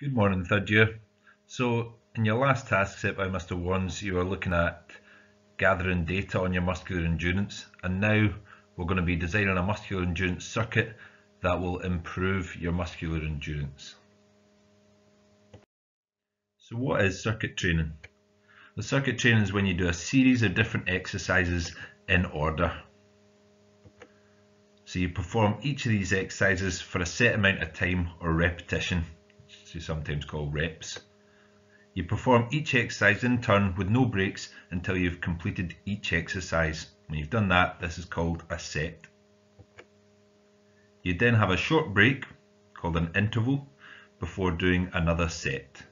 Good morning, third year. So, in your last task set by Mr. Wands, you were looking at gathering data on your muscular endurance, and now we're going to be designing a muscular endurance circuit that will improve your muscular endurance. So, what is circuit training? The circuit training is when you do a series of different exercises in order. So, you perform each of these exercises for a set amount of time or repetition, which is sometimes called reps. You perform each exercise in turn with no breaks until you've completed each exercise. When you've done that, this is called a set. You then have a short break called an interval before doing another set.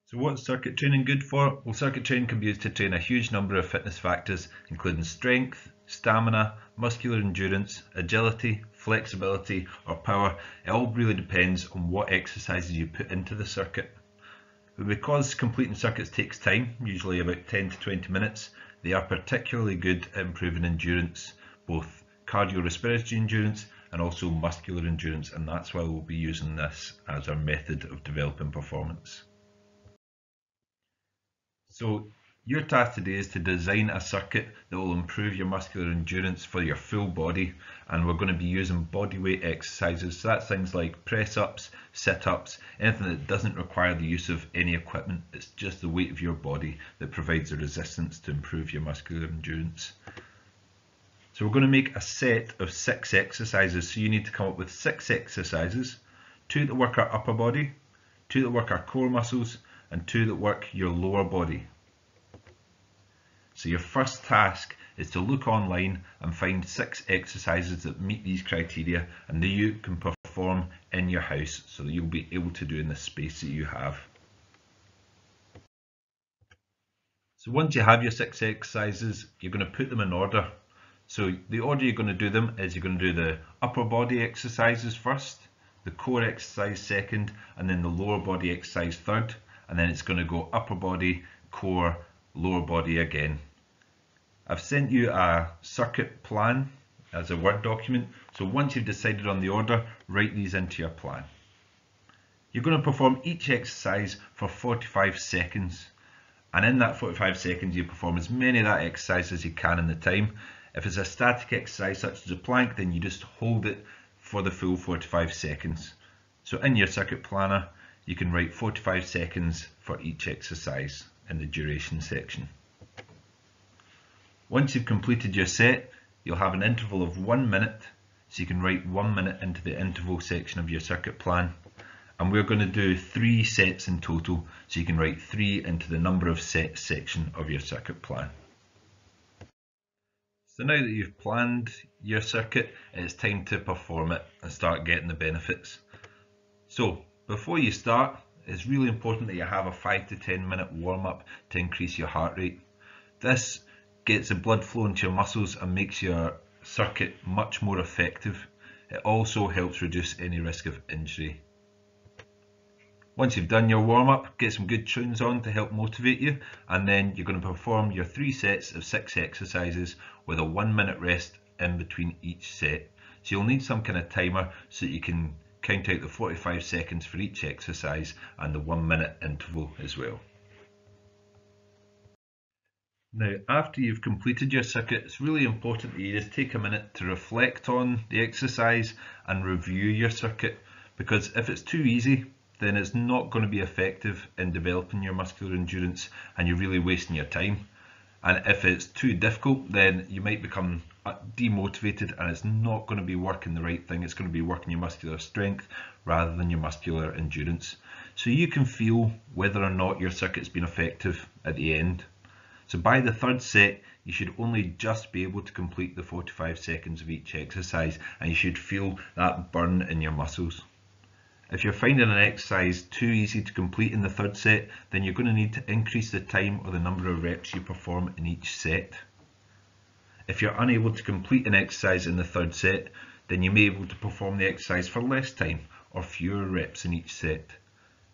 So what's circuit training good for? Well, circuit training can be used to train a huge number of fitness factors, including strength, stamina, muscular endurance, agility, flexibility, or power. It all really depends on what exercises you put into the circuit. But because completing circuits takes time, usually about 10 to 20 minutes, they are particularly good at improving endurance, both cardiorespiratory endurance and also muscular endurance, and that's why we'll be using this as our method of developing performance. So your task today is to design a circuit that will improve your muscular endurance for your full body, and we're going to be using body weight exercises. So that's things like press ups, sit ups, anything that doesn't require the use of any equipment. It's just the weight of your body that provides the resistance to improve your muscular endurance. So we're going to make a set of 6 exercises. So you need to come up with 6 exercises, 2 that work our upper body, 2 that work our core muscles, and 2 that work your lower body. So your first task is to look online and find 6 exercises that meet these criteria and that you can perform in your house, so that you'll be able to do in the space that you have. So once you have your 6 exercises, you're going to put them in order. So the order you're going to do them is you're going to do the upper body exercises first, the core exercise second, and then the lower body exercise third. And then it's going to go upper body, core, lower body again. I've sent you a circuit plan as a Word document, so once you've decided on the order, write these into your plan. You're going to perform each exercise for 45 seconds, and in that 45 seconds you perform as many of that exercise as you can in the time. If it's a static exercise such as a plank, then you just hold it for the full 45 seconds. So in your circuit planner, you can write 45 seconds for each exercise in the duration section. Once you've completed your set, you'll have an interval of 1 minute, so you can write 1 minute into the interval section of your circuit plan. And we're going to do 3 sets in total, so you can write 3 into the number of sets section of your circuit plan. So now that you've planned your circuit, it's time to perform it and start getting the benefits. So before you start, it's really important that you have a 5 to 10 minute warm up to increase your heart rate. This gets the blood flow into your muscles and makes your circuit much more effective. It also helps reduce any risk of injury. Once you've done your warm up, get some good tunes on to help motivate you, and then you're going to perform your 3 sets of 6 exercises with a 1 minute rest in between each set. So you'll need some kind of timer so that you can count out the 45 seconds for each exercise and the 1 minute interval as well. Now, after you've completed your circuit, it's really important that you just take a minute to reflect on the exercise and review your circuit, because if it's too easy, then it's not going to be effective in developing your muscular endurance and you're really wasting your time. And if it's too difficult, then you might become demotivated and it's not going to be working the right thing. It's going to be working your muscular strength rather than your muscular endurance. So you can feel whether or not your circuit's been effective at the end. So by the 3rd set, you should only just be able to complete the 45 seconds of each exercise, and you should feel that burn in your muscles. If you're finding an exercise too easy to complete in the 3rd set, then you're going to need to increase the time or the number of reps you perform in each set. If you're unable to complete an exercise in the 3rd set, then you may be able to perform the exercise for less time or fewer reps in each set.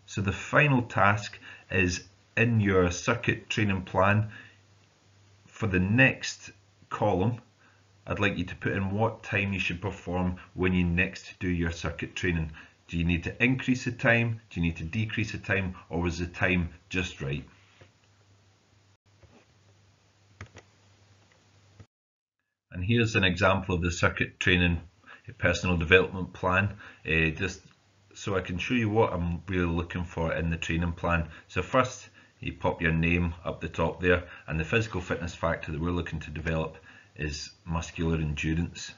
So the final task is in your circuit training plan. For the next column, I'd like you to put in what time you should perform when you next do your circuit training. Do you need to increase the time? Do you need to decrease the time? Or was the time just right? And here's an example of the circuit training personal development plan, just so I can show you what I'm really looking for in the training plan. So first, you pop your name up the top there, and the physical fitness factor that we're looking to develop is muscular endurance.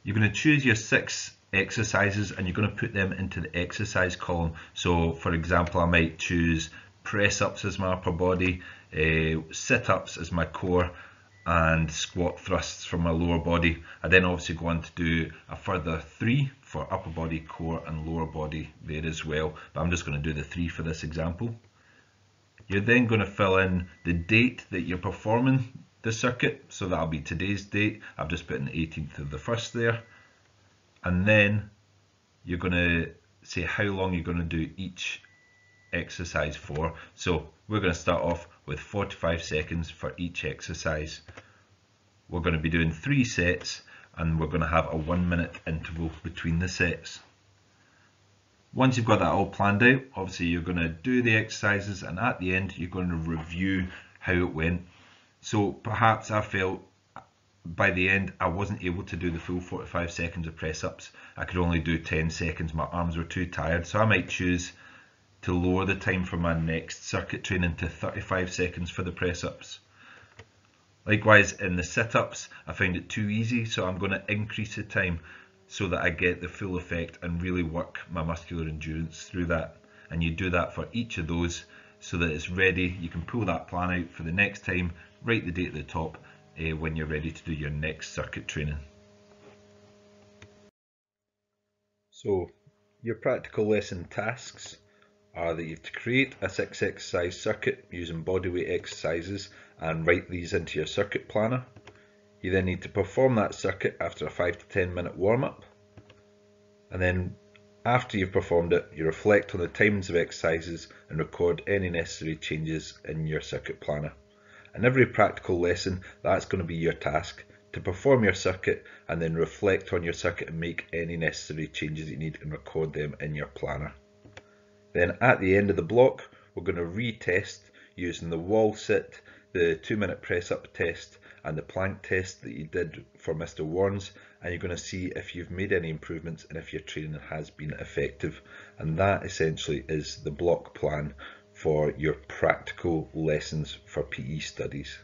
You're going to choose your 6 exercises and you're going to put them into the exercise column. So for example, I might choose press-ups as my upper body, sit-ups as my core, and squat thrusts for my lower body. I then obviously go on to do a further 3 for upper body, core and lower body there as well, but I'm just going to do the 3 for this example. You're then going to fill in the date that you're performing the circuit, so that'll be today's date. I've just put in the 18th of the 1st there, and then you're going to say how long you're going to do each exercise for. So we're going to start off with 45 seconds for each exercise. We're going to be doing 3 sets and we're going to have a 1 minute interval between the sets. Once you've got that all planned out, obviously you're going to do the exercises, and at the end you're going to review how it went. So perhaps I felt by the end I wasn't able to do the full 45 seconds of press-ups. I could only do 10 seconds, my arms were too tired, so I might choose to lower the time for my next circuit training to 35 seconds for the press-ups. Likewise, in the sit-ups, I found it too easy, so I'm going to increase the time so that I get the full effect and really work my muscular endurance through that. And you do that for each of those so that it's ready. You can pull that plan out for the next time, write the date at the top when you're ready to do your next circuit training. So your practical lesson tasks are that you have to create a 6 exercise circuit using bodyweight exercises and write these into your circuit planner. You then need to perform that circuit after a 5 to 10 minute warm up, and then after you've performed it, you reflect on the times of exercises and record any necessary changes in your circuit planner. And every practical lesson, that's going to be your task, to perform your circuit and then reflect on your circuit and make any necessary changes you need and record them in your planner. Then at the end of the block, we're going to retest using the wall sit, the 2 minute press up test and the plank test that you did for Mr. Warnes, and you're going to see if you've made any improvements and if your training has been effective. And that essentially is the block plan for your practical lessons for PE studies.